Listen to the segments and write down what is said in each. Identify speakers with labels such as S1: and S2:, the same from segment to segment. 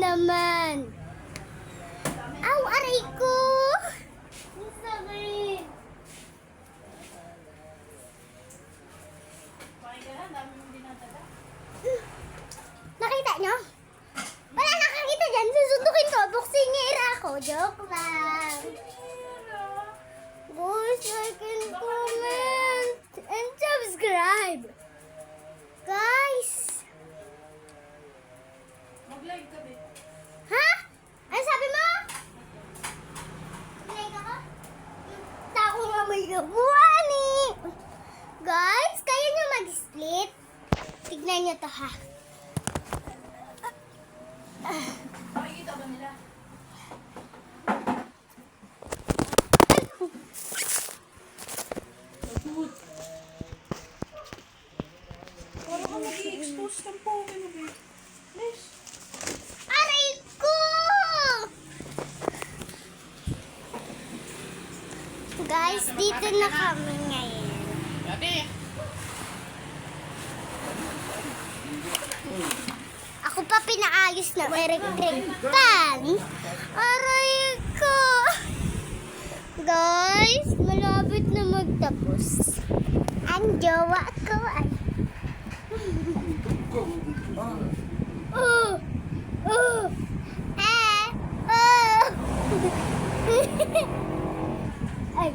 S1: naman. Aw, aray ko. Ang sakit. Nakita nyo? Wala nakakita dyan. Susundukin ko. Boksingera ako. Joke lang. Guys, like and comment and subscribe. Guys.
S2: Mag-live ka, babe.
S1: Ha? Ano sabi mo? Like ako? Tako nga may gabuan eh. Guys, kaya nyo mag-split? Tignan nyo to ha.
S2: Makikita ba nila? Para ka mag-i-expose ka po. Ano, babe? Please.
S1: Aray ko! Guys, dito na kami ngayon.
S2: Dati.
S1: Ako pa pinaayos ng electric fan. Aray ko! Guys, malapit na magtapos. Ang jowa ko ay... Oh! Oh! Eh! Oh! Ay!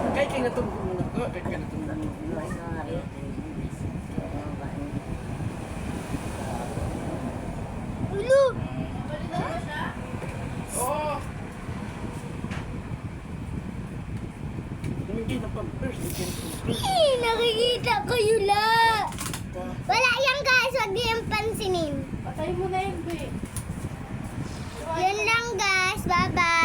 S3: Kaya kayo natulog muna ko. Kaya kayo natulog muna.
S1: Ulo!
S3: Oo. Tumigil na pag-first.
S1: Nakikita kayo la! Wala yan guys, wag niyo yung pansinin.
S2: Patay mo na yun, babe.
S1: Yun lang guys, bye-bye!